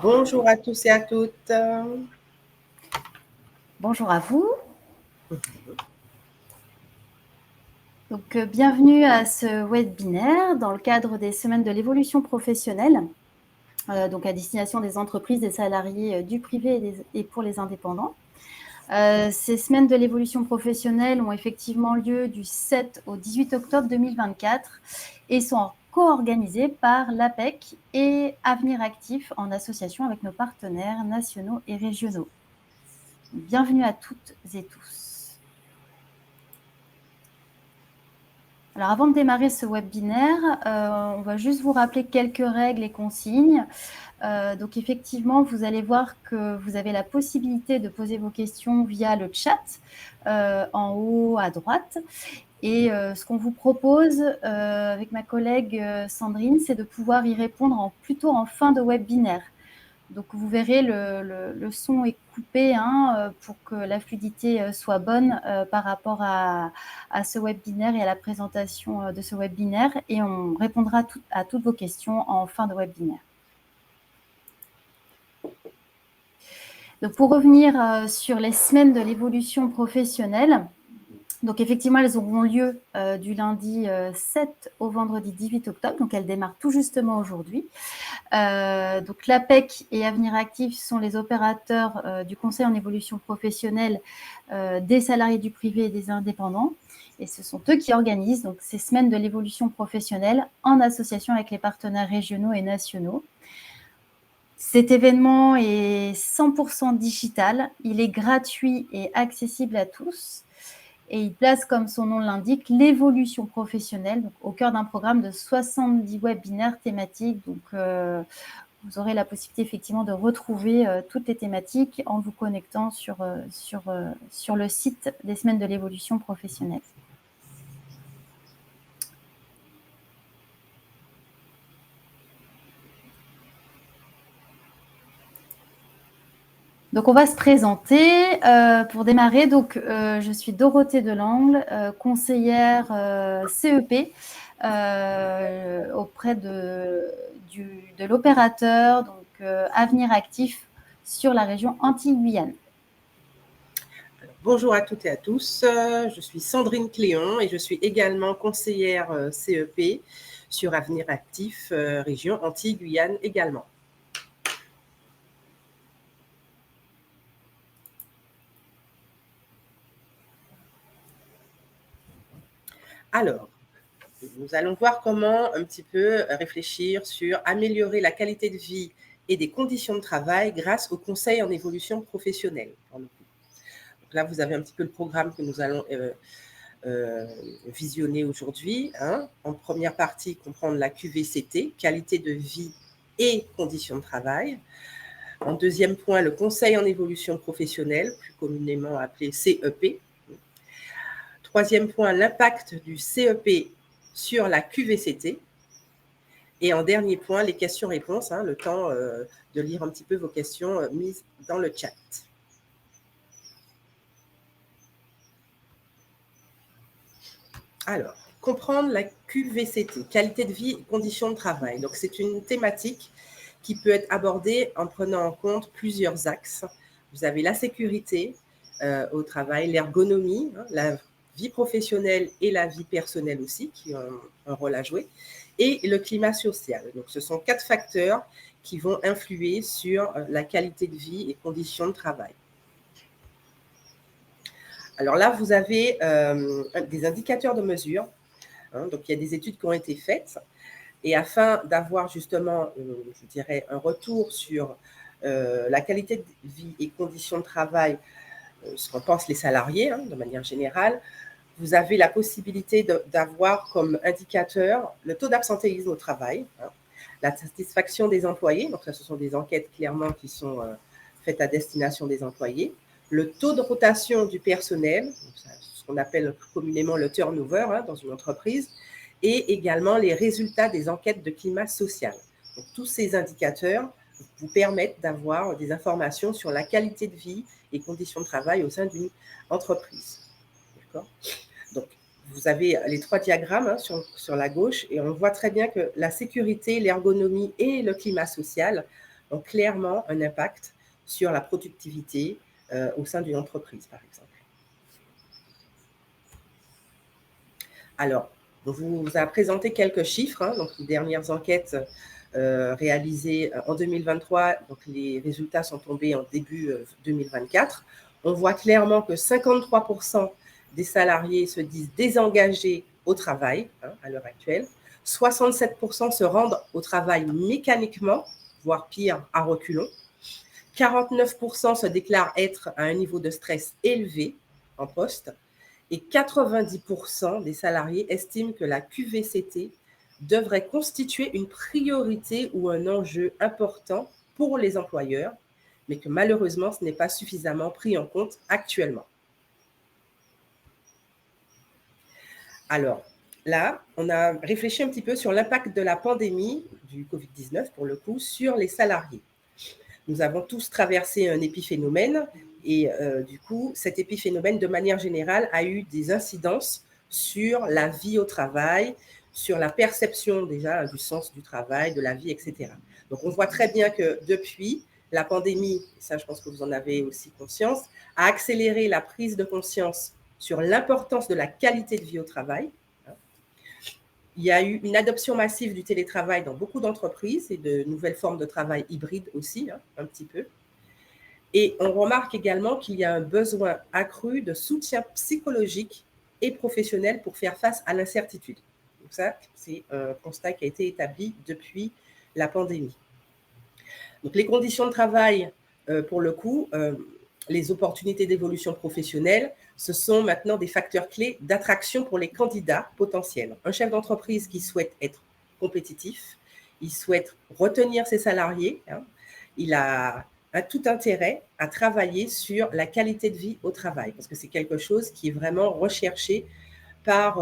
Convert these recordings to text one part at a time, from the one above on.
Bonjour à tous et à toutes. Bonjour à vous. Donc, bienvenue à ce webinaire dans le cadre des semaines de l'évolution professionnelle, donc à destination des entreprises, des salariés du privé et pour les indépendants. Ces semaines de l'évolution professionnelle ont effectivement lieu du 7 au 18 octobre 2024 et sont co-organisées par l'APEC et Avenir Actif en association avec nos partenaires nationaux et régionaux. Bienvenue à toutes et tous. Alors, avant de démarrer ce webinaire, on va juste vous rappeler quelques règles et consignes. Donc, effectivement, vous allez voir que vous avez la possibilité de poser vos questions via le chat en haut à droite. Et ce qu'on vous propose avec ma collègue Sandrine, c'est de pouvoir y répondre plutôt en fin de webinaire. Donc, vous verrez, le son est coupé pour que la fluidité soit bonne par rapport à ce webinaire et à la présentation de ce webinaire. Et on répondra à toutes vos questions en fin de webinaire. Donc, pour revenir sur les semaines de l'évolution professionnelle, donc effectivement, elles auront lieu du lundi 7 au vendredi 18 octobre. Donc, elles démarrent tout justement aujourd'hui. Donc l'APEC et Avenir Actif sont les opérateurs du conseil en évolution professionnelle des salariés du privé et des indépendants. Et ce sont eux qui organisent donc, ces semaines de l'évolution professionnelle en association avec les partenaires régionaux et nationaux. Cet événement est 100% digital, il est gratuit et accessible à tous. Et il place, comme son nom l'indique, l'évolution professionnelle donc, au cœur d'un programme de 70 webinaires thématiques. Donc, vous aurez la possibilité effectivement de retrouver toutes les thématiques en vous connectant sur le site des semaines de l'évolution professionnelle. Donc, on va se présenter. Pour démarrer, donc, je suis Dorothée Delangle, conseillère CEP auprès de l'opérateur Avenir Actif sur la région Antilles-Guyane. Bonjour à toutes et à tous. Je suis Sandrine Cléon et je suis également conseillère CEP sur Avenir Actif, région Antilles-Guyane également. Alors, nous allons voir comment un petit peu réfléchir sur améliorer la qualité de vie et des conditions de travail grâce au conseil en évolution professionnelle. Donc là, vous avez un petit peu le programme que nous allons visionner aujourd'hui. En première partie, comprendre la QVCT, qualité de vie et conditions de travail. En deuxième point, le conseil en évolution professionnelle, plus communément appelé CEP. Troisième point, l'impact du CEP sur la QVCT. Et en dernier point, les questions-réponses, le temps de lire un petit peu vos questions mises dans le chat. Alors, comprendre la QVCT, qualité de vie et conditions de travail. Donc, c'est une thématique qui peut être abordée en prenant en compte plusieurs axes. Vous avez la sécurité au travail, l'ergonomie, la vie professionnelle et la vie personnelle aussi, qui ont un rôle à jouer, et le climat social. Donc, ce sont 4 facteurs qui vont influer sur la qualité de vie et conditions de travail. Alors là, vous avez des indicateurs de mesure. Donc, il y a des études qui ont été faites. Et afin d'avoir justement, je dirais, un retour sur la qualité de vie et conditions de travail, ce qu'en pensent les salariés, de manière générale, vous avez la possibilité d'avoir comme indicateur le taux d'absentéisme au travail, la satisfaction des employés. Donc, ça, ce sont des enquêtes clairement qui sont faites à destination des employés. Le taux de rotation du personnel, ce qu'on appelle communément le turnover dans une entreprise, et également les résultats des enquêtes de climat social. Donc, tous ces indicateurs vous permettent d'avoir des informations sur la qualité de vie et conditions de travail au sein d'une entreprise. D'accord ? Donc, vous avez les 3 diagrammes sur la gauche et on voit très bien que la sécurité, l'ergonomie et le climat social ont clairement un impact sur la productivité au sein d'une entreprise, par exemple. Alors, on vous a présenté quelques chiffres, hein, donc les dernières enquêtes réalisées en 2023, donc les résultats sont tombés en début 2024. On voit clairement que 53% des salariés se disent désengagés au travail, hein, à l'heure actuelle. 67% se rendent au travail mécaniquement, voire pire, à reculons. 49% se déclarent être à un niveau de stress élevé en poste. Et 90% des salariés estiment que la QVCT devrait constituer une priorité ou un enjeu important pour les employeurs, mais que malheureusement, ce n'est pas suffisamment pris en compte actuellement. Alors, là, on a réfléchi un petit peu sur l'impact de la pandémie du Covid-19, pour le coup, sur les salariés. Nous avons tous traversé un épiphénomène et du coup, cet épiphénomène, de manière générale, a eu des incidences sur la vie au travail, sur la perception déjà du sens du travail, de la vie, etc. Donc, on voit très bien que depuis, la pandémie, ça je pense que vous en avez aussi conscience, a accéléré la prise de conscience sur l'importance de la qualité de vie au travail. Il y a eu une adoption massive du télétravail dans beaucoup d'entreprises et de nouvelles formes de travail hybride aussi, hein, un petit peu. Et on remarque également qu'il y a un besoin accru de soutien psychologique et professionnel pour faire face à l'incertitude. Donc ça, c'est un constat qui a été établi depuis la pandémie. Donc les conditions de travail, pour le coup, les opportunités d'évolution professionnelle, ce sont maintenant des facteurs clés d'attraction pour les candidats potentiels. Un chef d'entreprise qui souhaite être compétitif, il souhaite retenir ses salariés, hein, il a tout intérêt à travailler sur la qualité de vie au travail, parce que c'est quelque chose qui est vraiment recherché par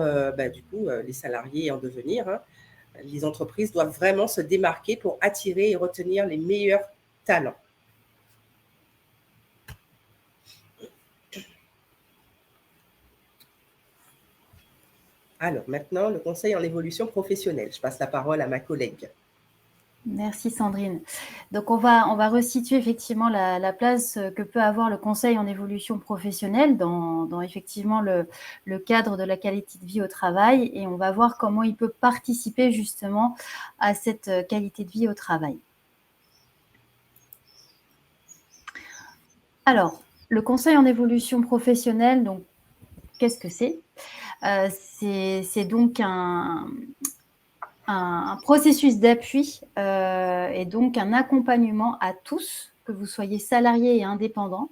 du coup, les salariés en devenir. Hein. Les entreprises doivent vraiment se démarquer pour attirer et retenir les meilleurs talents. Alors, maintenant, le conseil en évolution professionnelle. Je passe la parole à ma collègue. Merci Sandrine. Donc on va resituer effectivement la place que peut avoir le conseil en évolution professionnelle dans effectivement le cadre de la qualité de vie au travail, et on va voir comment il peut participer justement à cette qualité de vie au travail. Alors, le conseil en évolution professionnelle, donc qu'est-ce que c'est ? C'est donc un processus d'appui et donc un accompagnement à tous, que vous soyez salariés et indépendants,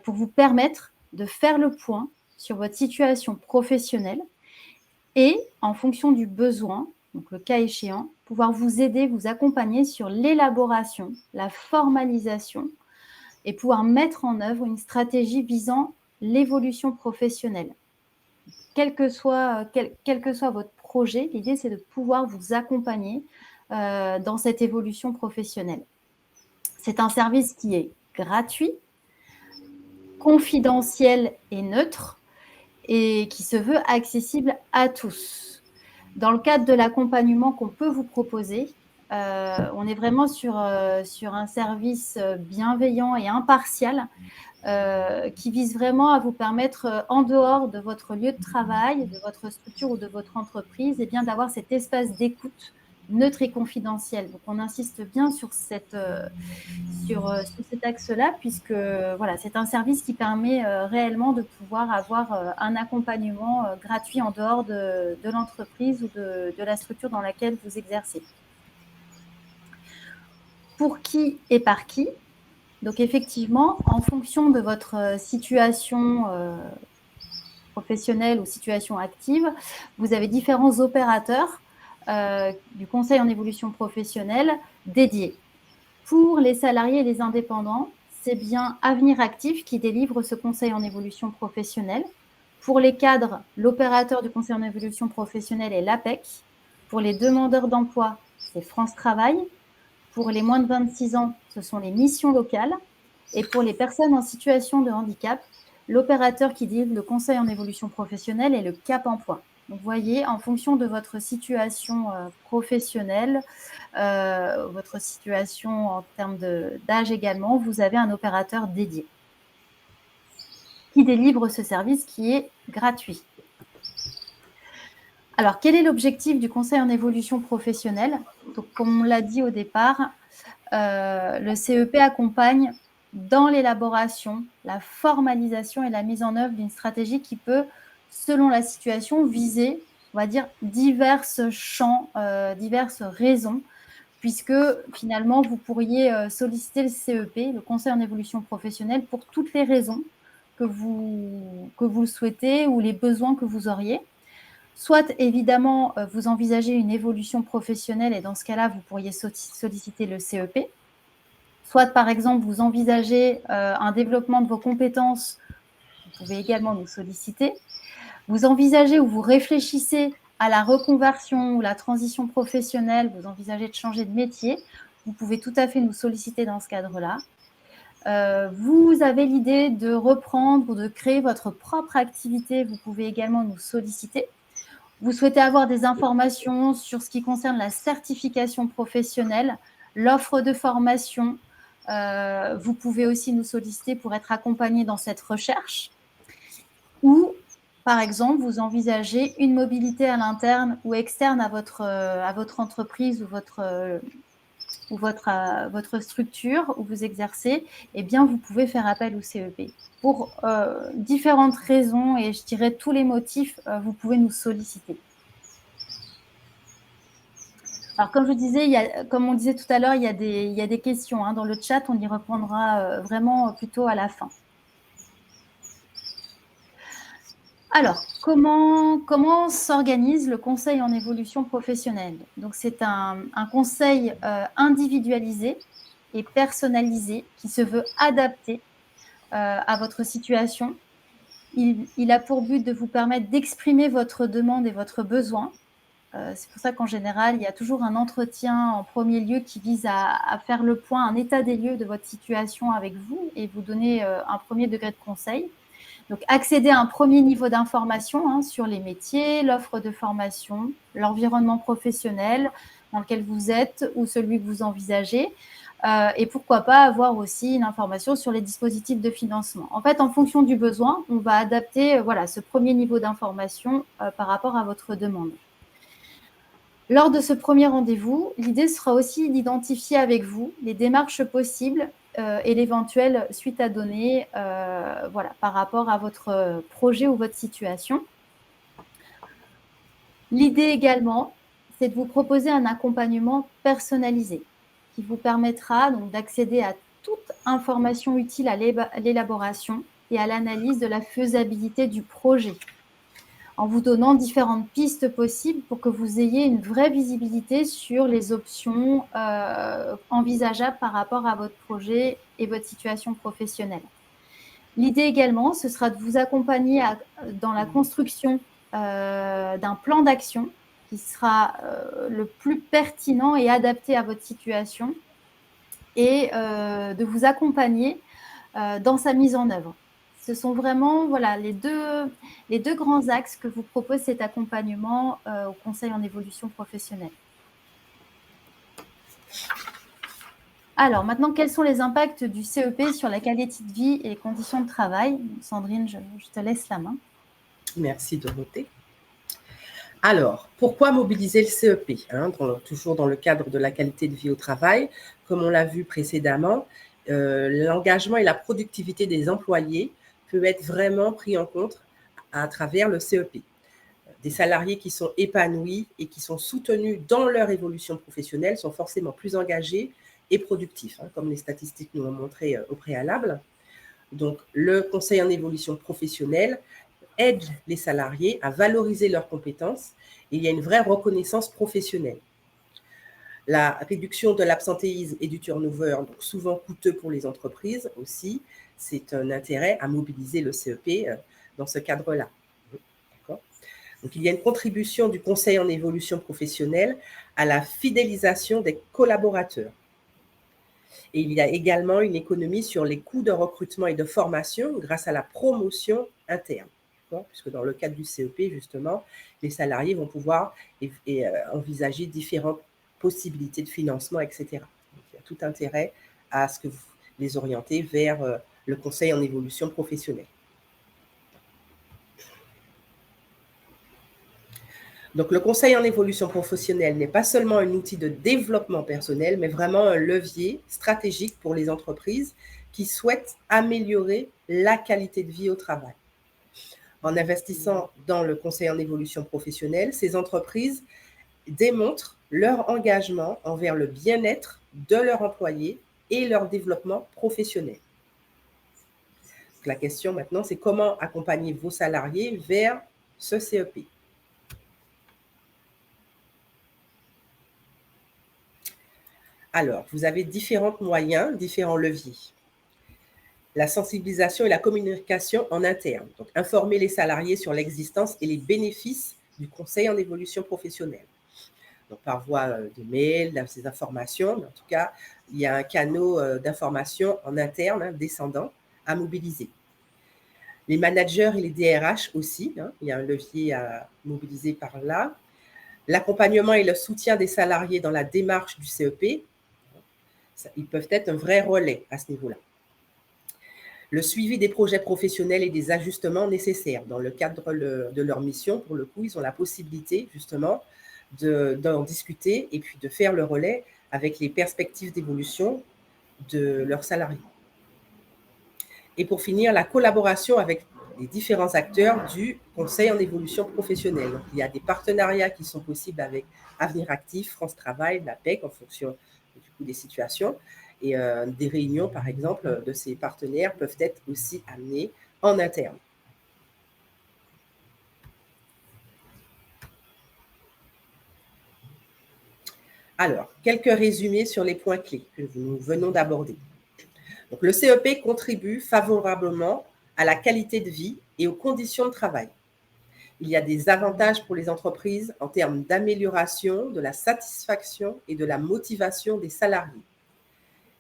pour vous permettre de faire le point sur votre situation professionnelle et, en fonction du besoin, donc le cas échéant, pouvoir vous aider, vous accompagner sur l'élaboration, la formalisation et pouvoir mettre en œuvre une stratégie visant l'évolution professionnelle. Quel que soit votre projet, l'idée, c'est de pouvoir vous accompagner dans cette évolution professionnelle. C'est un service qui est gratuit, confidentiel et neutre, et qui se veut accessible à tous. Dans le cadre de l'accompagnement qu'on peut vous proposer, on est vraiment sur un service bienveillant et impartial, qui vise vraiment à vous permettre, en dehors de votre lieu de travail, de votre structure ou de votre entreprise, et bien d'avoir cet espace d'écoute neutre et confidentiel. Donc, on insiste bien sur cet axe-là, puisque voilà, c'est un service qui permet réellement de pouvoir avoir un accompagnement gratuit en dehors de l'entreprise ou de la structure dans laquelle vous exercez. Pour qui et par qui ? Donc, effectivement, en fonction de votre situation professionnelle ou situation active, vous avez différents opérateurs du conseil en évolution professionnelle dédiés. Pour les salariés et les indépendants, c'est bien Avenir Actif qui délivre ce conseil en évolution professionnelle. Pour les cadres, l'opérateur du conseil en évolution professionnelle est l'APEC. Pour les demandeurs d'emploi, c'est France Travail. Pour les moins de 26 ans, ce sont les missions locales. Et pour les personnes en situation de handicap, l'opérateur qui délivre le conseil en évolution professionnelle est le Cap Emploi. Vous voyez, en fonction de votre situation professionnelle, votre situation en termes d'âge également, vous avez un opérateur dédié qui délivre ce service qui est gratuit. Alors, quel est l'objectif du conseil en évolution professionnelle? Donc, comme on l'a dit au départ, le CEP accompagne dans l'élaboration, la formalisation et la mise en œuvre d'une stratégie qui peut, selon la situation, viser, on va dire, divers champs, diverses raisons, puisque finalement, vous pourriez solliciter le CEP, le conseil en évolution professionnelle, pour toutes les raisons que vous le souhaitez ou les besoins que vous auriez. Soit, évidemment, vous envisagez une évolution professionnelle et dans ce cas-là, vous pourriez solliciter le CEP. Soit, par exemple, vous envisagez un développement de vos compétences, vous pouvez également nous solliciter. Vous envisagez ou vous réfléchissez à la reconversion ou la transition professionnelle, vous envisagez de changer de métier, vous pouvez tout à fait nous solliciter dans ce cadre-là. Vous avez l'idée de reprendre ou de créer votre propre activité, vous pouvez également nous solliciter. Vous souhaitez avoir des informations sur ce qui concerne la certification professionnelle, l'offre de formation. Vous pouvez aussi nous solliciter pour être accompagné dans cette recherche. Ou, par exemple, vous envisagez une mobilité à l'interne ou externe à votre entreprise ou votre structure où vous exercez, eh bien, vous pouvez faire appel au CEP. Pour différentes raisons et je dirais tous les motifs, vous pouvez nous solliciter. Alors, comme je disais, comme on disait tout à l'heure, il y a des questions dans le chat, on y répondra vraiment plutôt à la fin. Alors, comment s'organise le conseil en évolution professionnelle? Donc, c'est un conseil individualisé et personnalisé qui se veut adapté à votre situation. Il a pour but de vous permettre d'exprimer votre demande et votre besoin. C'est pour ça qu'en général, il y a toujours un entretien en premier lieu qui vise à faire le point, un état des lieux de votre situation avec vous et vous donner un premier degré de conseil. Donc, accéder à un premier niveau d'information sur les métiers, l'offre de formation, l'environnement professionnel dans lequel vous êtes ou celui que vous envisagez. Et pourquoi pas avoir aussi une information sur les dispositifs de financement. En fait, en fonction du besoin, on va adapter ce premier niveau d'information par rapport à votre demande. Lors de ce premier rendez-vous, l'idée sera aussi d'identifier avec vous les démarches possibles et l'éventuelle suite à donner par rapport à votre projet ou votre situation. L'idée également, c'est de vous proposer un accompagnement personnalisé qui vous permettra donc d'accéder à toute information utile à l'élaboration et à l'analyse de la faisabilité du projet, en vous donnant différentes pistes possibles pour que vous ayez une vraie visibilité sur les options envisageables par rapport à votre projet et votre situation professionnelle. L'idée également, ce sera de vous accompagner dans la construction d'un plan d'action qui sera le plus pertinent et adapté à votre situation et de vous accompagner dans sa mise en œuvre. Ce sont vraiment les deux grands axes que vous propose cet accompagnement au conseil en évolution professionnelle. Alors, maintenant, quels sont les impacts du CEP sur la qualité de vie et les conditions de travail? Sandrine, je te laisse la main. Merci Dorothée. Alors, pourquoi mobiliser le CEP toujours dans le cadre de la qualité de vie au travail. Comme on l'a vu précédemment, l'engagement et la productivité des employés peut être vraiment pris en compte à travers le CEP. Des salariés qui sont épanouis et qui sont soutenus dans leur évolution professionnelle sont forcément plus engagés et productifs, comme les statistiques nous l'ont montré au préalable. Donc, le conseil en évolution professionnelle aide les salariés à valoriser leurs compétences et il y a une vraie reconnaissance professionnelle. La réduction de l'absentéisme et du turnover, donc souvent coûteux pour les entreprises aussi, c'est un intérêt à mobiliser le CEP dans ce cadre-là. Donc, il y a une contribution du conseil en évolution professionnelle à la fidélisation des collaborateurs. Et il y a également une économie sur les coûts de recrutement et de formation grâce à la promotion interne. d'accord, puisque dans le cadre du CEP, justement, les salariés vont pouvoir envisager différentes possibilités de financement, etc. Donc, il y a tout intérêt à ce que vous les orientez vers le conseil en évolution professionnelle. Donc, le conseil en évolution professionnelle n'est pas seulement un outil de développement personnel, mais vraiment un levier stratégique pour les entreprises qui souhaitent améliorer la qualité de vie au travail. En investissant dans le conseil en évolution professionnelle, ces entreprises démontrent leur engagement envers le bien-être de leurs employés et leur développement professionnel. Donc, la question maintenant, c'est comment accompagner vos salariés vers ce CEP. Alors, vous avez différents moyens, différents leviers. La sensibilisation et la communication en interne. Donc, informer les salariés sur l'existence et les bénéfices du conseil en évolution professionnelle. Donc, par voie de mail, ces informations, mais en tout cas, il y a un canal d'information en interne, descendant, à mobiliser. Les managers et les DRH aussi, il y a un levier à mobiliser par là. L'accompagnement et le soutien des salariés dans la démarche du CEP, ils peuvent être un vrai relais à ce niveau-là. Le suivi des projets professionnels et des ajustements nécessaires. Dans le cadre de leur mission, pour le coup, ils ont la possibilité justement d'en discuter et puis de faire le relais avec les perspectives d'évolution de leurs salariés. Et pour finir, la collaboration avec les différents acteurs du conseil en évolution professionnelle. Donc, il y a des partenariats qui sont possibles avec Avenir Actif, France Travail, la PEC en fonction du coup, des situations. Et des réunions, par exemple, de ces partenaires peuvent être aussi amenées en interne. Alors, quelques résumés sur les points clés que nous venons d'aborder. Donc, le CEP contribue favorablement à la qualité de vie et aux conditions de travail. Il y a des avantages pour les entreprises en termes d'amélioration de la satisfaction et de la motivation des salariés.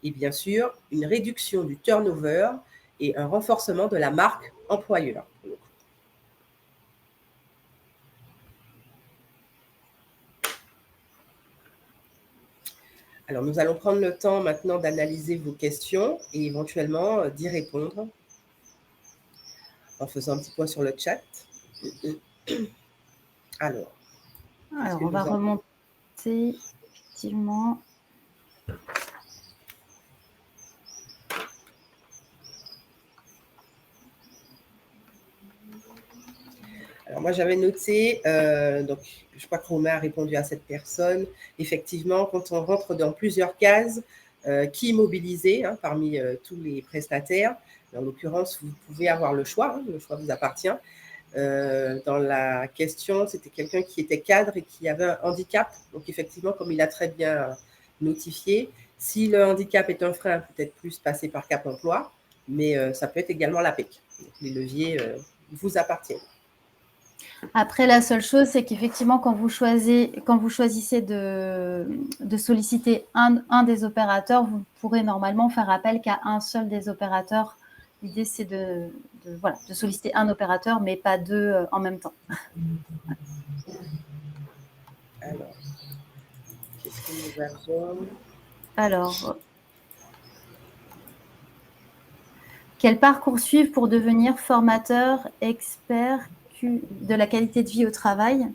Et bien sûr, une réduction du turnover et un renforcement de la marque employeur. Alors, nous allons prendre le temps maintenant d'analyser vos questions et éventuellement d'y répondre en faisant un petit point sur le chat. Alors on va remonter, effectivement. Alors, moi, j'avais noté, donc, je crois que Romain a répondu à cette personne. Effectivement, quand on rentre dans plusieurs cases, qui mobiliser parmi tous les prestataires. En l'occurrence, vous pouvez avoir le choix vous appartient. Dans la question, c'était quelqu'un qui était cadre et qui avait un handicap. Donc, effectivement, comme il a très bien notifié, si le handicap est un frein, peut-être plus passer par Cap Emploi, mais ça peut être également la PEC. Donc, les leviers vous appartiennent. Après, la seule chose, c'est qu'effectivement, quand vous choisissez de solliciter un des opérateurs, vous pourrez normalement faire appel qu'à un seul des opérateurs. L'idée, c'est de solliciter un opérateur, mais pas deux en même temps. Alors, qu'est-ce que nous avons ? Alors, quel parcours suivre pour devenir formateur, expert de la qualité de vie au travail?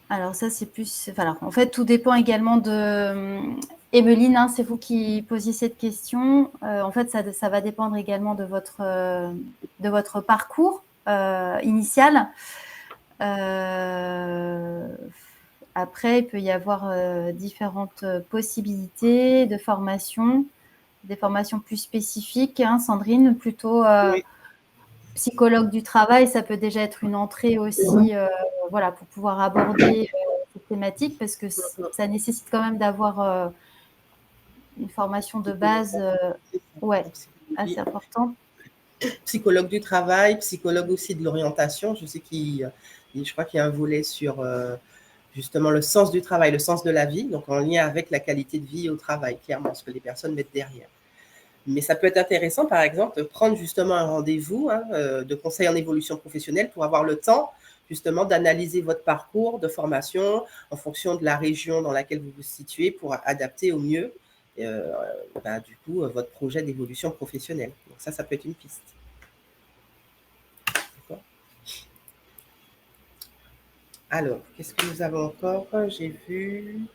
Alors ça, c'est plus... Alors, en fait, tout dépend également de... Emeline, c'est vous qui posiez cette question. En fait, ça va dépendre également de votre parcours initial. Après, il peut y avoir différentes possibilités de formation, des formations plus spécifiques. Sandrine, plutôt Oui. Psychologue du travail, ça peut déjà être une entrée aussi, pour pouvoir aborder cette thématique, parce que ça nécessite quand même d'avoir une formation de base, assez importante. Psychologue du travail, psychologue aussi de l'orientation. Je sais je crois qu'il y a un volet sur justement le sens du travail, le sens de la vie, donc en lien avec la qualité de vie au travail, clairement, ce que les personnes mettent derrière. Mais ça peut être intéressant, par exemple, de prendre justement un rendez-vous de conseil en évolution professionnelle pour avoir le temps justement d'analyser votre parcours de formation en fonction de la région dans laquelle vous vous situez pour adapter au mieux du coup votre projet d'évolution professionnelle. Donc ça peut être une piste. Alors, qu'est-ce que nous avons encore? J'ai vu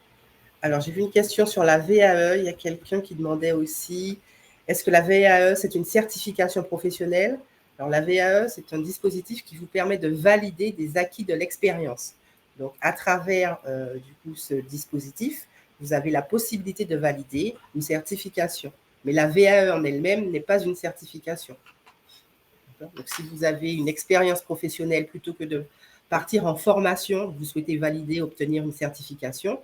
une question sur la VAE. Il y a quelqu'un qui demandait aussi, est-ce que la VAE, c'est une certification professionnelle? Alors, la VAE, c'est un dispositif qui vous permet de valider des acquis de l'expérience. Donc, à travers du coup, ce dispositif, vous avez la possibilité de valider une certification. Mais la VAE en elle-même n'est pas une certification. Donc, si vous avez une expérience professionnelle plutôt que de partir en formation, vous souhaitez valider, obtenir une certification,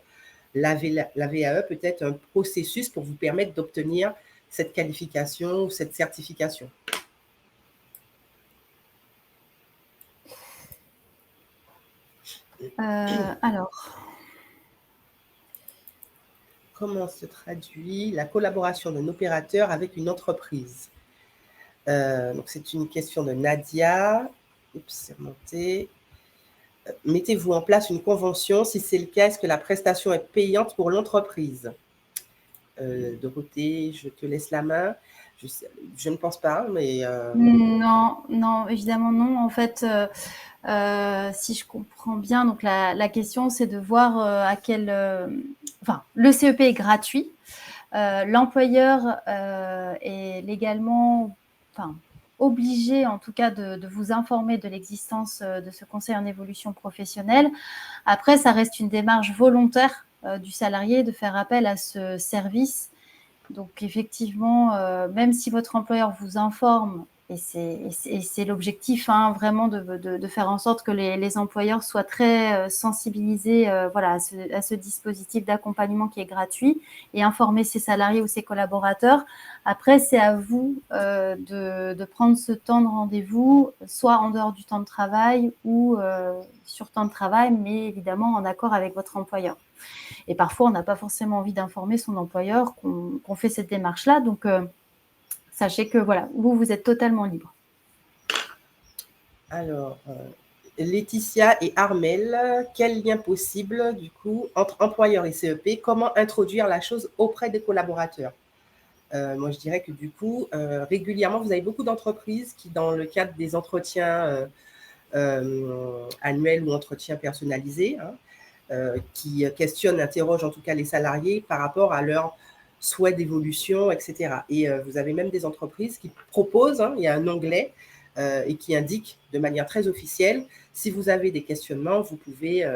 la VAE peut être un processus pour vous permettre d'obtenir cette qualification ou cette certification. Alors, comment se traduit la collaboration d'un opérateur avec une entreprise? Donc, c'est une question de Nadia. Oups, c'est remonté. Mettez-vous en place une convention. Si c'est le cas, est-ce que la prestation est payante pour l'entreprise? Dorothée, je te laisse la main. Je ne pense pas, mais… Non, évidemment non. En fait, si je comprends bien, donc la question, c'est de voir à quel… enfin, le CEP est gratuit. L'employeur est légalement… Enfin, obligé en tout cas de vous informer de l'existence de ce conseil en évolution professionnelle. Après, ça reste une démarche volontaire du salarié de faire appel à ce service. Donc effectivement, même si votre employeur vous informe, et c'est l'objectif vraiment de faire en sorte que les employeurs soient très sensibilisés voilà, à ce dispositif d'accompagnement qui est gratuit et informer ses salariés ou ses collaborateurs. Après, c'est à vous de prendre ce temps de rendez-vous, soit en dehors du temps de travail ou sur temps de travail, mais évidemment en accord avec votre employeur. Et parfois, on n'a pas forcément envie d'informer son employeur qu'on fait cette démarche-là. Donc, sachez que voilà, vous êtes totalement libre. Alors, Laetitia et Armel, quel lien possible, du coup, entre employeur et CEP? Comment introduire la chose auprès des collaborateurs? Moi, je dirais que du coup, régulièrement, vous avez beaucoup d'entreprises qui, dans le cadre des entretiens annuels ou entretiens personnalisés, qui questionnent, interrogent en tout cas les salariés par rapport à leur souhait d'évolution, etc. Et vous avez même des entreprises qui proposent, il y a un onglet et qui indique de manière très officielle, si vous avez des questionnements, vous pouvez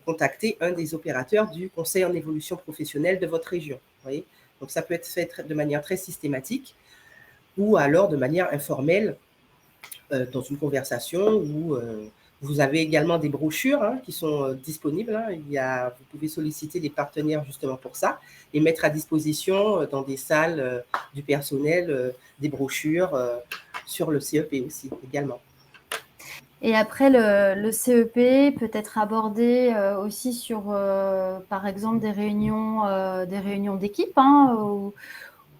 contacter un des opérateurs du conseil en évolution professionnelle de votre région. Vous voyez, donc ça peut être fait de manière très systématique ou alors de manière informelle dans une conversation où vous avez également des brochures qui sont disponibles. Vous pouvez solliciter des partenaires justement pour ça et mettre à disposition dans des salles du personnel des brochures sur le CEP aussi également. Et après, le CEP peut être abordé aussi sur, par exemple, des réunions d'équipe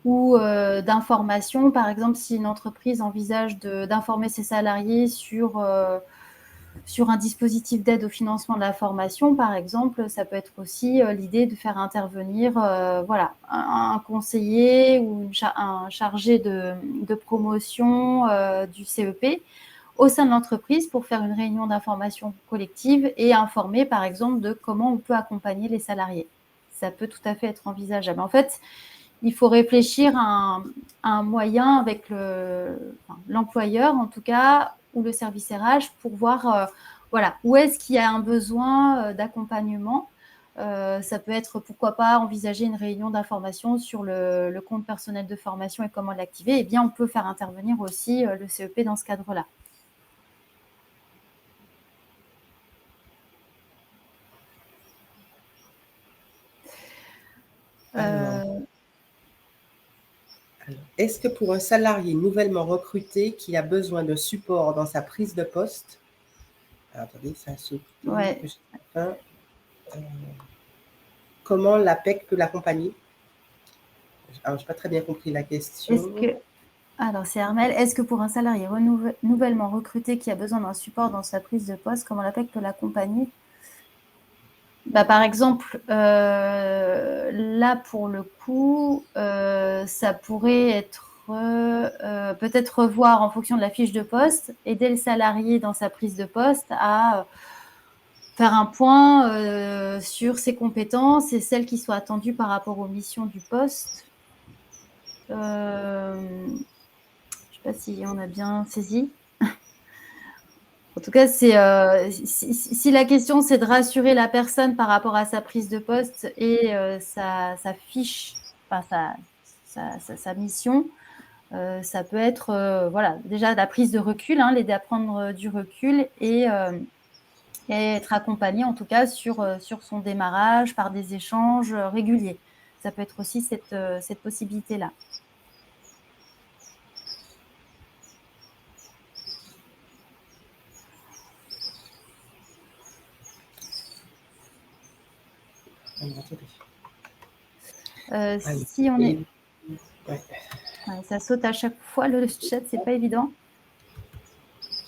ou d'information. Par exemple, si une entreprise envisage d'informer ses salariés sur un dispositif d'aide au financement de la formation, par exemple, ça peut être aussi l'idée de faire intervenir voilà, un conseiller ou un chargé de promotion du CEP au sein de l'entreprise pour faire une réunion d'information collective et informer, par exemple, de comment on peut accompagner les salariés. Ça peut tout à fait être envisageable. En fait, il faut réfléchir à un moyen avec l'employeur, en tout cas, ou le service RH pour voir voilà, où est-ce qu'il y a un besoin d'accompagnement. Ça peut être, pourquoi pas, envisager une réunion d'information sur le compte personnel de formation et comment l'activer. Eh bien, on peut faire intervenir aussi le CEP dans ce cadre-là. Est-ce que pour un salarié nouvellement recruté qui a besoin de support dans sa prise de poste, attendez, ça a sauté, ouais. comment l'APEC peut l'accompagner? Alors, je n'ai pas très bien compris la question. Alors, c'est Armel. Est-ce que pour un salarié nouvellement recruté qui a besoin d'un support dans sa prise de poste, comment l'APEC peut l'accompagner? Par exemple, là, pour le coup, ça pourrait être peut-être revoir en fonction de la fiche de poste, aider le salarié dans sa prise de poste à faire un point sur ses compétences et celles qui sont attendues par rapport aux missions du poste. Je ne sais pas si on a bien saisi. En tout cas, si la question, c'est de rassurer la personne par rapport à sa prise de poste et sa fiche, enfin, sa mission, ça peut être voilà, déjà la prise de recul, hein, l'aider à prendre du recul et être accompagné en tout cas sur son démarrage par des échanges réguliers. Ça peut être aussi cette possibilité-là. Si on est... Ouais. Ouais, ça saute à chaque fois le chat, c'est pas évident.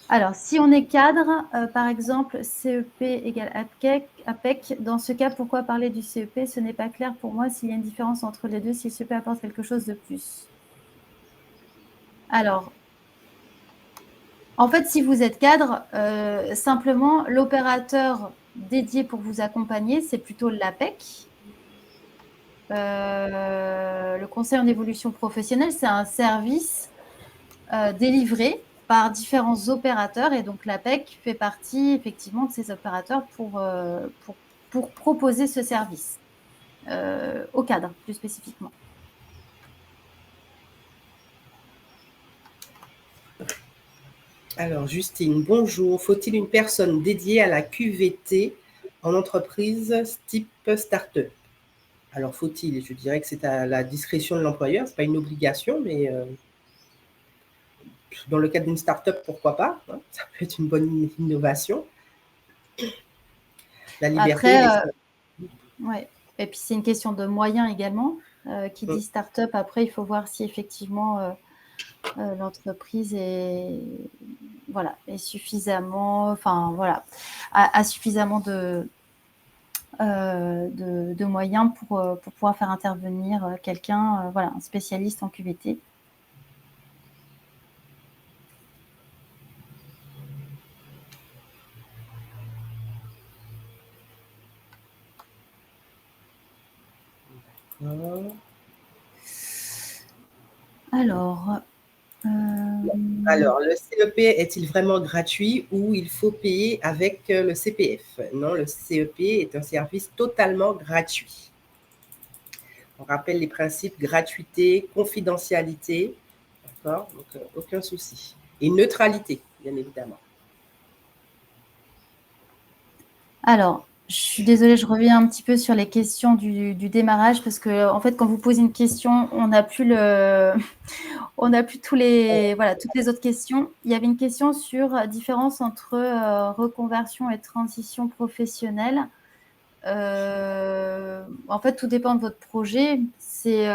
Alors, si on est cadre, par exemple, CEP égale APEC, dans ce cas, pourquoi parler du CEP? Ce n'est pas clair pour moi s'il y a une différence entre les deux, si le CEP apporte quelque chose de plus. Alors, en fait, si vous êtes cadre, simplement, l'opérateur dédié pour vous accompagner, c'est plutôt l'APEC. Le conseil en évolution professionnelle, c'est un service délivré par différents opérateurs et donc l'APEC fait partie effectivement de ces opérateurs pour proposer ce service au cadre plus spécifiquement. Alors, Justine, bonjour. Faut-il une personne dédiée à la QVT en entreprise type start-up? Alors, faut-il? Je dirais que c'est à la discrétion de l'employeur. Ce n'est pas une obligation, mais dans le cadre d'une start-up, pourquoi pas, hein? Ça peut être une bonne innovation. La liberté. Après, ouais. Et puis, c'est une question de moyens également. Qui dit start-up, après, il faut voir si effectivement l'entreprise est suffisamment, enfin voilà, a suffisamment de moyens pour pouvoir faire intervenir quelqu'un, voilà, un spécialiste en QVT. Alors, le CEP est-il vraiment gratuit ou il faut payer avec le CPF? Non, le CEP est un service totalement gratuit. On rappelle les principes gratuité, confidentialité, d'accord? Donc, aucun souci. Et neutralité, bien évidemment. Alors, je suis désolée, je reviens un petit peu sur les questions du démarrage parce que, en fait, quand vous posez une question, on n'a plus toutes les autres questions. Il y avait une question sur la différence entre reconversion et transition professionnelle. En fait, tout dépend de votre projet. C'est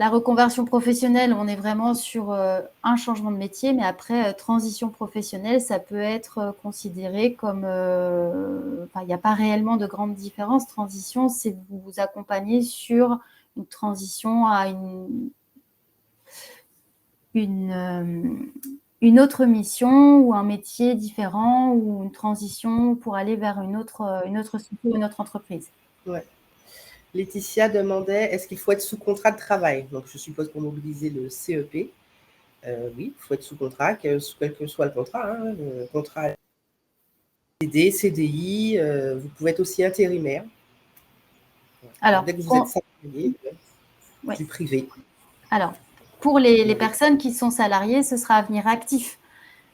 la reconversion professionnelle, on est vraiment sur un changement de métier, mais après, transition professionnelle, ça peut être considéré comme... il n'y a pas réellement de grande différence. Transition, c'est vous accompagner sur une transition à une autre mission ou un métier différent ou une transition pour aller vers une autre structure, une autre entreprise. Ouais. Laetitia demandait, est-ce qu'il faut être sous contrat de travail? Donc, je suppose pour mobiliser le CEP. Oui, il faut être sous contrat, quel que soit le contrat. Hein, le contrat CD, CDI, vous pouvez être aussi intérimaire. Alors, dès que vous êtes salarié du privé. Alors, pour les personnes qui sont salariées, ce sera Avenir Actif.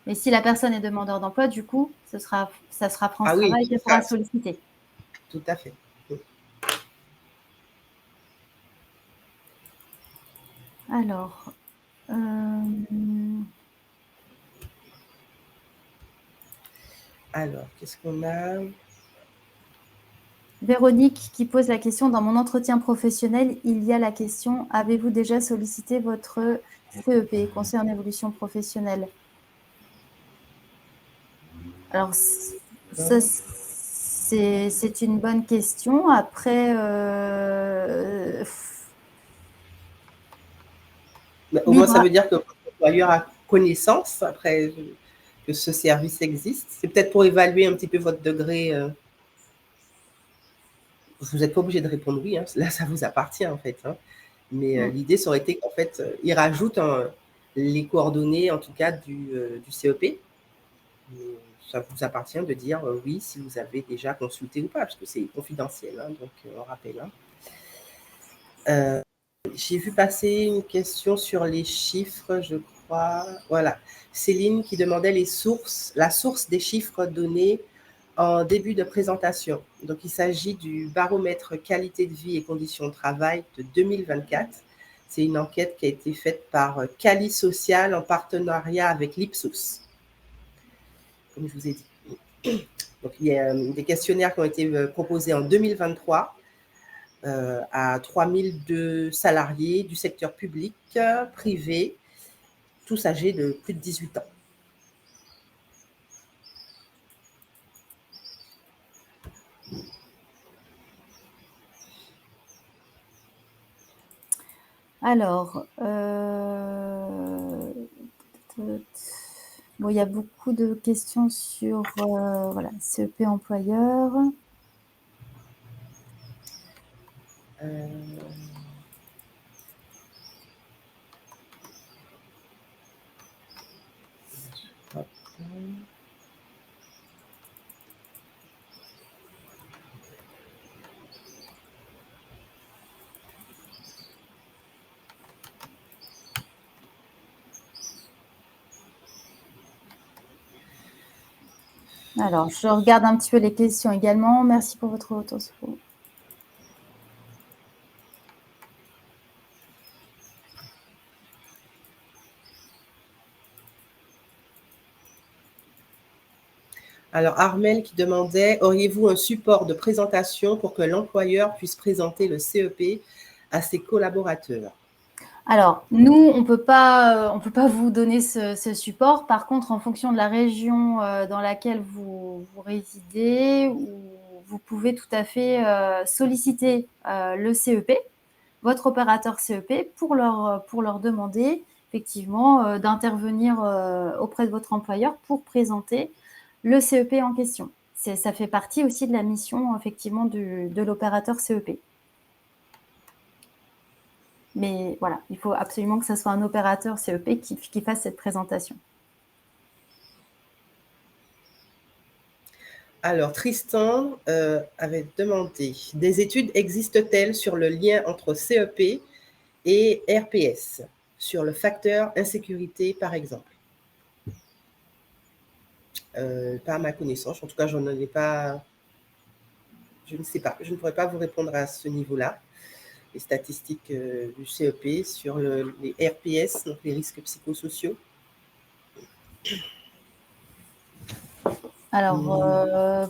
Mais si la personne est demandeur d'emploi, du coup, ça sera France Travail qui pourra solliciter. Tout à fait. Alors, qu'est-ce qu'on a? Véronique qui pose la question, dans mon entretien professionnel, il y a la question, avez-vous déjà sollicité votre CEP, conseil en évolution professionnelle? Alors, ça, c'est une bonne question. Après, au moins, ça veut dire que l'employeur a connaissance après que ce service existe. C'est peut-être pour évaluer un petit peu votre degré. Vous n'êtes pas obligé de répondre oui, hein. Là, ça vous appartient en fait. Hein. Mais l'idée, ça aurait été qu'en fait, il rajoute les coordonnées, en tout cas, du CEP. Mais ça vous appartient de dire oui si vous avez déjà consulté ou pas, parce que c'est confidentiel, hein, donc on rappelle. Hein. J'ai vu passer une question sur les chiffres, je crois. Voilà. Céline qui demandait la source des chiffres donnés en début de présentation. Donc, il s'agit du baromètre qualité de vie et conditions de travail de 2024. C'est une enquête qui a été faite par Cali Social en partenariat avec l'Ipsos, comme je vous ai dit. Donc, il y a des questionnaires qui ont été proposés en 2023 à 3002 salariés du secteur public, privé, tous âgés de plus de 18 ans. Alors, bon, il y a beaucoup de questions sur voilà, CEP employeur. Alors, je regarde un petit peu les questions également. Merci pour votre retour. Alors, Armel qui demandait, auriez-vous un support de présentation pour que l'employeur puisse présenter le CEP à ses collaborateurs? Alors, nous, on peut pas vous donner ce support. Par contre, en fonction de la région dans laquelle vous résidez, vous pouvez tout à fait solliciter le CEP, votre opérateur CEP, pour leur demander effectivement d'intervenir auprès de votre employeur pour présenter le CEP en question. Ça fait partie aussi de la mission effectivement de l'opérateur CEP. Mais voilà, il faut absolument que ce soit un opérateur CEP qui fasse cette présentation. Alors, Tristan avait demandé, des études existent-elles sur le lien entre CEP et RPS, sur le facteur insécurité, par exemple? Pas à ma connaissance, en tout cas, je n'en ai pas. Je ne sais pas, je ne pourrais pas vous répondre à ce niveau-là. Les statistiques du CEP sur les RPS, donc les risques psychosociaux. Alors,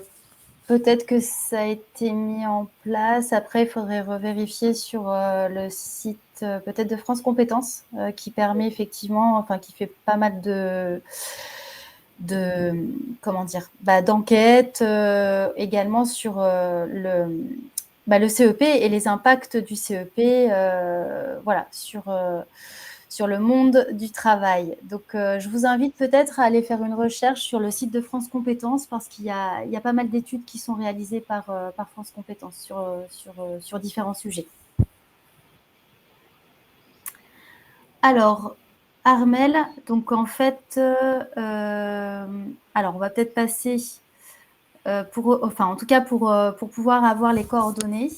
peut-être que ça a été mis en place. Après, il faudrait revérifier sur le site peut-être de France Compétences qui permet effectivement, enfin qui fait pas mal comment dire, d'enquêtes également sur le CEP et les impacts du CEP voilà, sur le monde du travail. Donc, je vous invite peut-être à aller faire une recherche sur le site de France Compétences parce qu'il y a pas mal d'études qui sont réalisées par France Compétences sur différents sujets. Alors, Armel, donc en fait, alors on va peut-être passer en tout cas pour pouvoir avoir les coordonnées.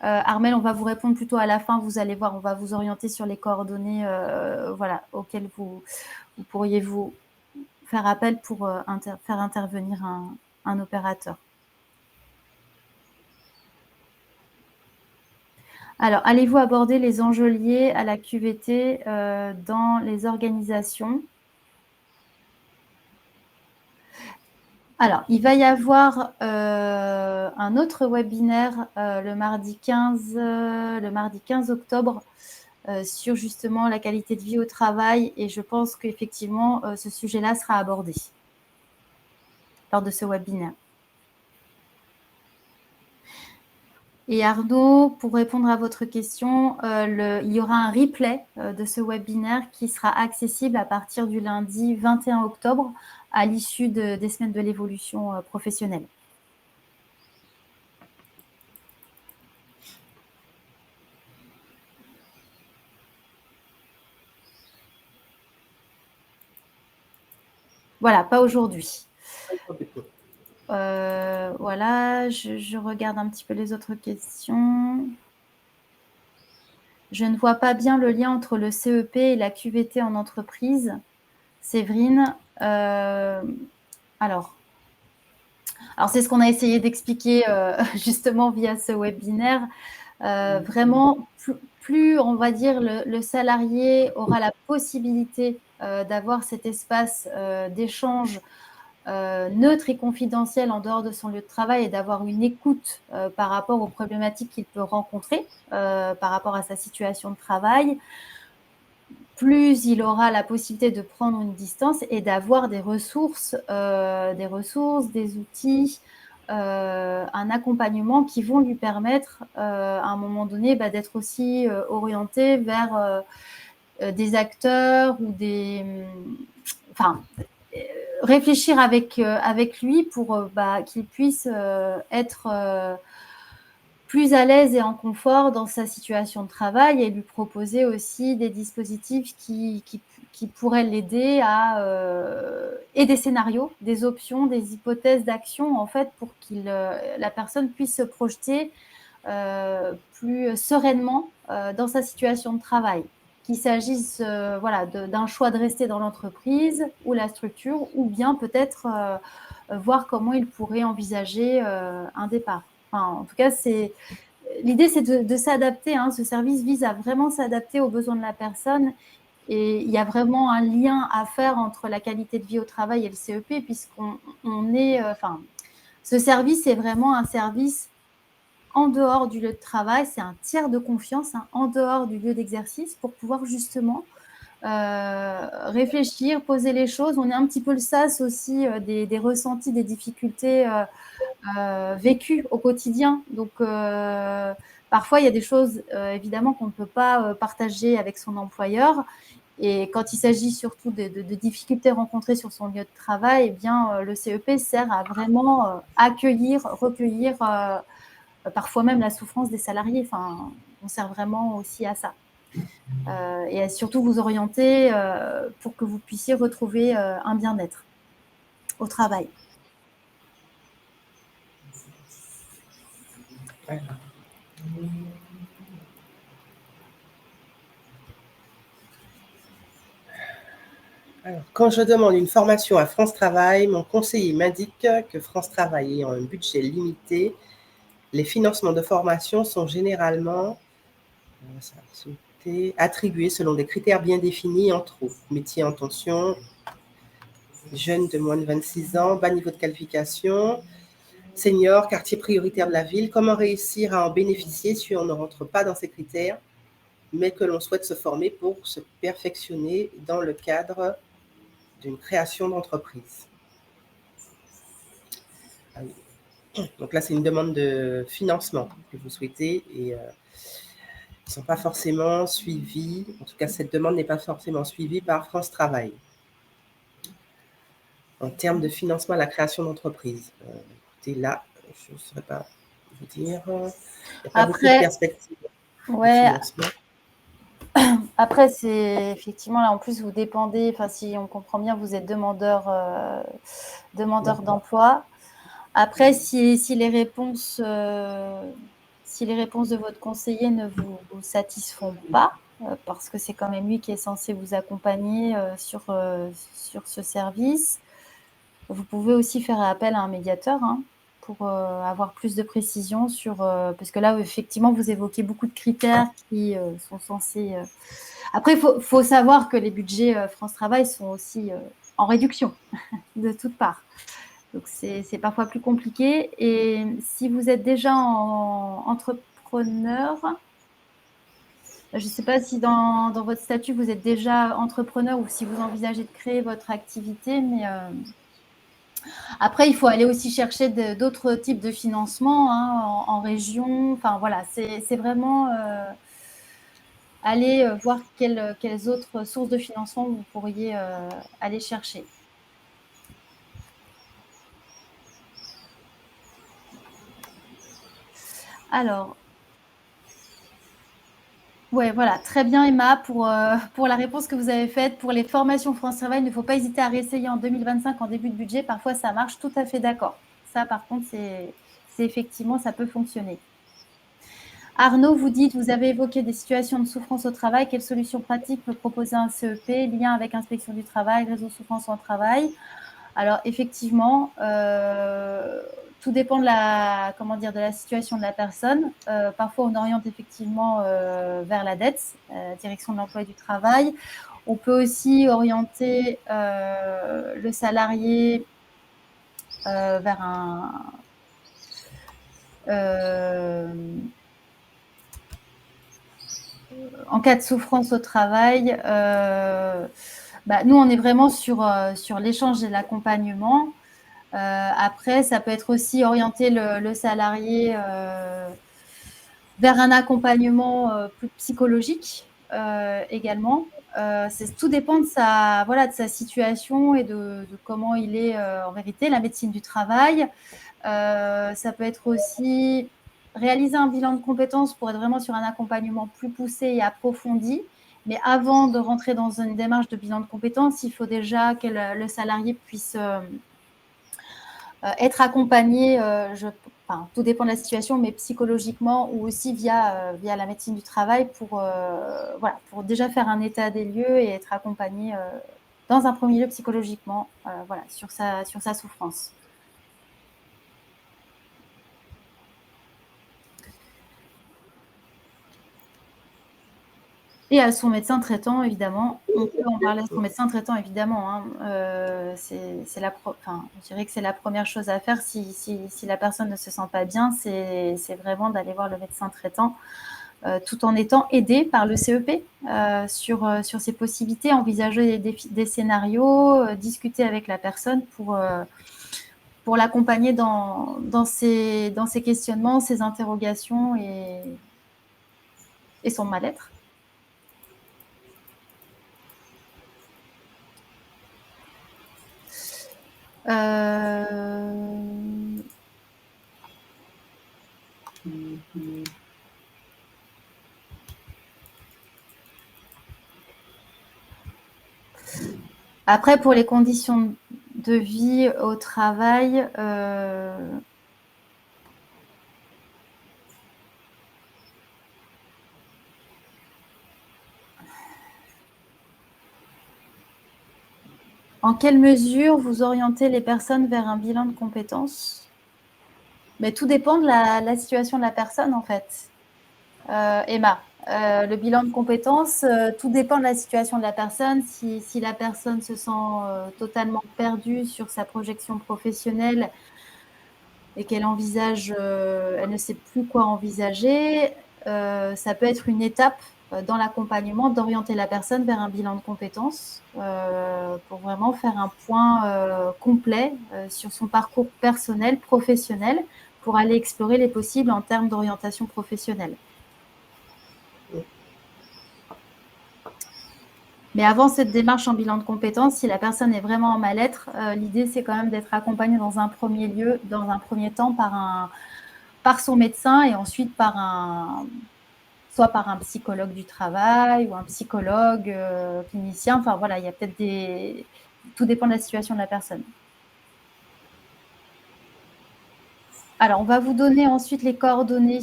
Armel, on va vous répondre plutôt à la fin. Vous allez voir, on va vous orienter sur les coordonnées voilà, auxquelles vous pourriez vous faire appel pour faire intervenir un opérateur. Alors, allez-vous aborder les enjeux liés à la QVT dans les organisations? Alors, il va y avoir un autre webinaire le mardi 15 octobre sur justement la qualité de vie au travail, et je pense qu'effectivement, ce sujet-là sera abordé lors de ce webinaire. Et Arnaud, pour répondre à votre question, il y aura un replay de ce webinaire qui sera accessible à partir du lundi 21 octobre à l'issue des semaines de l'évolution professionnelle. Voilà, pas aujourd'hui. Voilà, je regarde un petit peu les autres questions. Je ne vois pas bien le lien entre le CEP et la QVT en entreprise. Séverine, alors c'est ce qu'on a essayé d'expliquer justement via ce webinaire. Vraiment, plus on va dire le salarié aura la possibilité d'avoir cet espace d'échange neutre et confidentiel en dehors de son lieu de travail et d'avoir une écoute par rapport aux problématiques qu'il peut rencontrer par rapport à sa situation de travail, plus il aura la possibilité de prendre une distance et d'avoir des ressources, des outils, un accompagnement qui vont lui permettre à un moment donné d'être aussi orienté vers des acteurs ou réfléchir avec lui pour qu'il puisse être plus à l'aise et en confort dans sa situation de travail, et lui proposer aussi des dispositifs qui pourraient l'aider et des scénarios, des options, des hypothèses d'action en fait pour la personne puisse se projeter plus sereinement dans sa situation de travail. Qu'il s'agisse d'un choix de rester dans l'entreprise ou la structure, ou bien peut-être voir comment il pourrait envisager un départ. En tout cas, l'idée, c'est de s'adapter. Ce service vise à vraiment s'adapter aux besoins de la personne. Et il y a vraiment un lien à faire entre la qualité de vie au travail et le CEP, puisqu'on est... ce service est vraiment un service en dehors du lieu de travail. C'est un tiers de confiance en dehors du lieu d'exercice pour pouvoir justement réfléchir, poser les choses. On est un petit peu le sas aussi des ressentis, des difficultés vécues au quotidien. Donc, parfois, il y a des choses, évidemment, qu'on ne peut pas partager avec son employeur. Et quand il s'agit surtout de difficultés rencontrées sur son lieu de travail, eh bien, le CEP sert à vraiment accueillir, recueillir, parfois même la souffrance des salariés. On sert vraiment aussi à ça. Et à surtout vous orienter pour que vous puissiez retrouver un bien-être au travail. Alors, quand je demande une formation à France Travail, mon conseiller m'indique que France Travail ayant un budget limité, les financements de formation sont généralement attribués selon des critères bien définis, entre autres métier en tension, jeunes de moins de 26 ans, bas niveau de qualification, senior, quartier prioritaire de la ville. Comment réussir à en bénéficier si on ne rentre pas dans ces critères, mais que l'on souhaite se former pour se perfectionner dans le cadre d'une création d'entreprise? Donc là, c'est une demande de financement que vous souhaitez, et ils ne sont pas forcément suivis. En tout cas, cette demande n'est pas forcément suivie par France Travail en termes de financement à la création d'entreprise. Écoutez, là, je ne saurais pas vous dire. Il n'y a pas beaucoup de perspectives de financement. Après, c'est effectivement, là, en plus, vous dépendez, si on comprend bien, vous êtes demandeur d'emploi. Après, si les réponses de votre conseiller ne vous satisfont pas, parce que c'est quand même lui qui est censé vous accompagner sur ce service, vous pouvez aussi faire appel à un médiateur pour avoir plus de précision parce que là, effectivement, vous évoquez beaucoup de critères qui sont censés... Après, il faut savoir que les budgets France Travail sont aussi en réduction de toutes parts. Donc, c'est parfois plus compliqué. Et si vous êtes déjà entrepreneur, je ne sais pas si dans votre statut, vous êtes déjà entrepreneur ou si vous envisagez de créer votre activité, mais après, il faut aller aussi chercher d'autres types de financement en région. Enfin, voilà, c'est vraiment aller voir quelles autres sources de financement vous pourriez aller chercher. Alors, ouais, voilà, très bien Emma pour la réponse que vous avez faite. Pour les formations France Travail, il ne faut pas hésiter à réessayer en 2025 en début de budget. Parfois, ça marche, tout à fait d'accord. Ça, par contre, c'est effectivement, ça peut fonctionner. Arnaud, vous dites, vous avez évoqué des situations de souffrance au travail. Quelles solutions pratiques peut proposer un CEP, lien avec inspection du travail, réseau souffrance au travail? Alors, effectivement, tout dépend de la situation de la personne. Parfois, on oriente effectivement vers la DETS, direction de l'emploi et du travail. On peut aussi orienter le salarié vers en cas de souffrance au travail, nous, on est vraiment sur l'échange et l'accompagnement. Après, ça peut être aussi orienter le salarié vers un accompagnement plus psychologique également. Tout dépend de sa situation et de comment il est en vérité. La médecine du travail, ça peut être aussi réaliser un bilan de compétences pour être vraiment sur un accompagnement plus poussé et approfondi. Mais avant de rentrer dans une démarche de bilan de compétences, il faut déjà que le salarié puisse être accompagné, tout dépend de la situation, mais psychologiquement ou aussi via la médecine du travail pour déjà faire un état des lieux et être accompagné dans un premier lieu psychologiquement sur sa souffrance. Et à son médecin traitant, évidemment. On peut en parler à son médecin traitant, évidemment. Je dirais que c'est la première chose à faire si la personne ne se sent pas bien, c'est vraiment d'aller voir le médecin traitant tout en étant aidé par le CEP sur ses possibilités, envisager des scénarios, discuter avec la personne pour l'accompagner dans ses questionnements, ses interrogations et son mal-être. Après, pour les conditions de vie au travail, en quelle mesure vous orientez les personnes vers un bilan de compétences? Mais tout dépend de la situation de la personne, en fait. Emma, le bilan de compétences, tout dépend de la situation de la personne. Si la personne se sent totalement perdue sur sa projection professionnelle et qu'elle envisage, elle ne sait plus quoi envisager, ça peut être une étape dans l'accompagnement d'orienter la personne vers un bilan de compétences pour vraiment faire un point complet sur son parcours personnel, professionnel, pour aller explorer les possibles en termes d'orientation professionnelle. Mais avant cette démarche en bilan de compétences, si la personne est vraiment en mal-être, l'idée, c'est quand même d'être accompagnée dans un premier temps par son médecin et ensuite soit par un psychologue du travail ou un psychologue clinicien. Enfin, voilà, il y a peut-être tout dépend de la situation de la personne. Alors, on va vous donner ensuite les coordonnées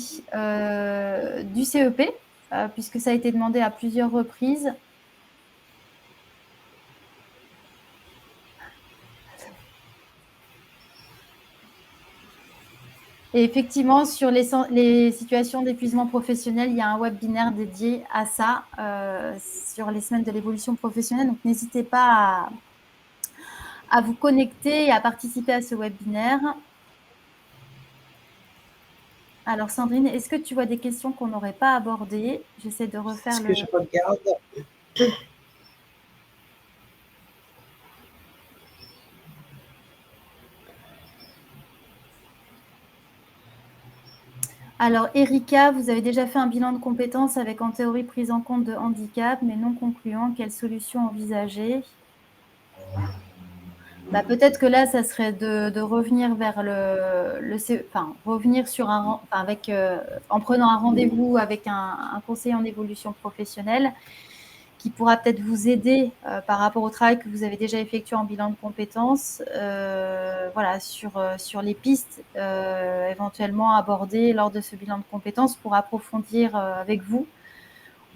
du CEP, puisque ça a été demandé à plusieurs reprises. Et effectivement, sur les situations d'épuisement professionnel, il y a un webinaire dédié à ça sur les semaines de l'évolution professionnelle. Donc, n'hésitez pas à vous connecter et à participer à ce webinaire. Alors, Sandrine, est-ce que tu vois des questions qu'on n'aurait pas abordées? J'essaie de refaire que je regarde. Alors, Erika, vous avez déjà fait un bilan de compétences avec en théorie prise en compte de handicap, mais non concluant. Quelle solution envisager? Peut-être que là, ça serait de revenir vers revenir sur en prenant un rendez-vous avec un conseiller en évolution professionnelle qui pourra peut-être vous aider par rapport au travail que vous avez déjà effectué en bilan de compétences, sur les pistes éventuellement abordées lors de ce bilan de compétences pour approfondir avec vous,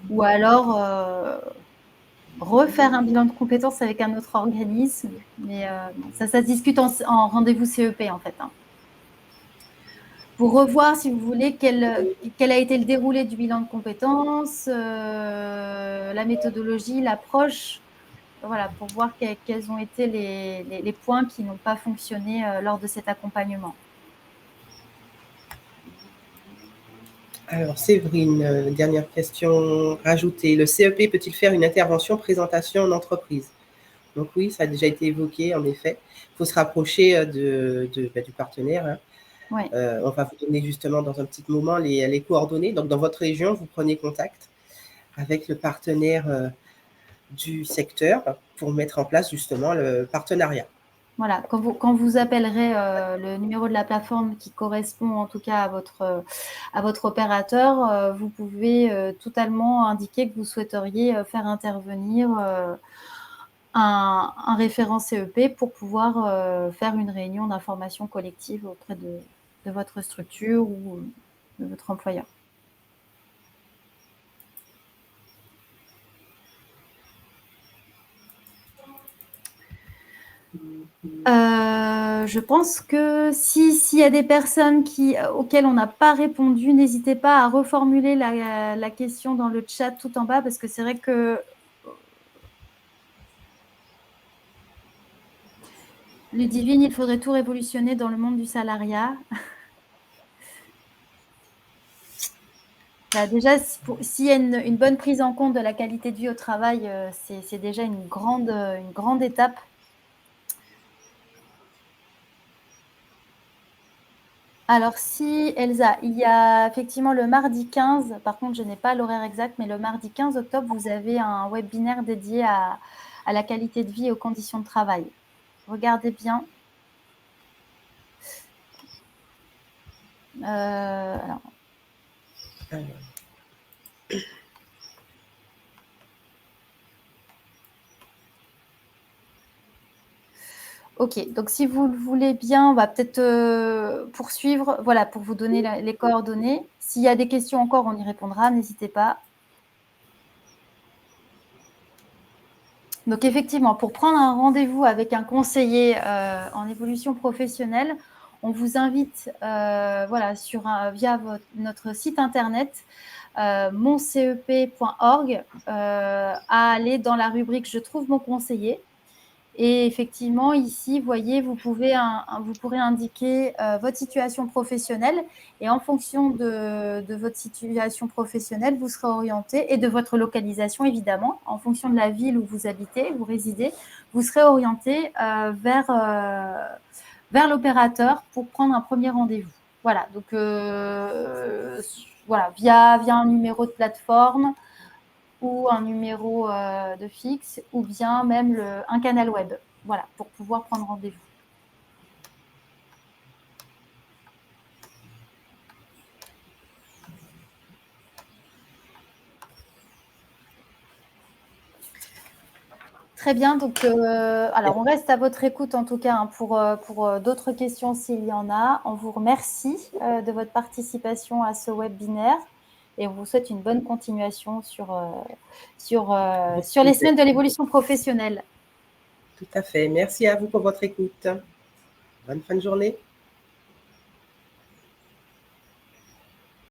ou alors refaire un bilan de compétences avec un autre organisme, mais ça se discute en rendez-vous CEP en fait. Pour revoir, si vous voulez, quel a été le déroulé du bilan de compétences, la méthodologie, l'approche, voilà, pour voir quels ont été les points qui n'ont pas fonctionné lors de cet accompagnement. Alors, Séverine, dernière question rajoutée. Le CEP peut-il faire une intervention présentation en entreprise? Donc oui, ça a déjà été évoqué, en effet. Il faut se rapprocher du partenaire. Hein. Ouais. On va vous donner justement dans un petit moment les coordonnées. Donc, dans votre région, vous prenez contact avec le partenaire du secteur pour mettre en place justement le partenariat. Voilà, quand vous appellerez le numéro de la plateforme qui correspond en tout cas à votre opérateur, vous pouvez totalement indiquer que vous souhaiteriez faire intervenir un référent CEP pour pouvoir faire une réunion d'information collective auprès de votre structure ou de votre employeur. Je pense que s'il y a des personnes auxquelles on n'a pas répondu, n'hésitez pas à reformuler la question dans le chat tout en bas, parce que c'est vrai que Ludivine, il faudrait tout révolutionner dans le monde du salariat. Déjà, s'il y a une bonne prise en compte de la qualité de vie au travail, c'est déjà une grande étape. Alors, si, Elsa, il y a effectivement le mardi 15, par contre, je n'ai pas l'horaire exact, mais le mardi 15 octobre, vous avez un webinaire dédié à la qualité de vie et aux conditions de travail. Regardez bien. Alors. Ok, donc si vous le voulez bien, on va peut-être poursuivre, voilà, pour vous donner les coordonnées. S'il y a des questions encore, on y répondra, n'hésitez pas. Donc effectivement, pour prendre un rendez-vous avec un conseiller en évolution professionnelle, on vous invite via notre site internet moncep.org à aller dans la rubrique « Je trouve mon conseiller ». Et effectivement, ici, voyez, vous pourrez indiquer votre situation professionnelle, et en fonction de votre situation professionnelle, vous serez orienté, et de votre localisation évidemment, en fonction de la ville où vous habitez, vous résidez, vous serez orienté vers l'opérateur pour prendre un premier rendez-vous. Voilà, donc via un numéro de plateforme, ou un numéro de fixe, ou bien même un canal web, voilà, pour pouvoir prendre rendez-vous. Très bien, donc alors on reste à votre écoute en tout cas hein, pour d'autres questions s'il y en a. On vous remercie de votre participation à ce webinaire, et on vous souhaite une bonne continuation sur les semaines de l'évolution professionnelle. Tout à fait. Merci à vous pour votre écoute. Bonne fin de journée.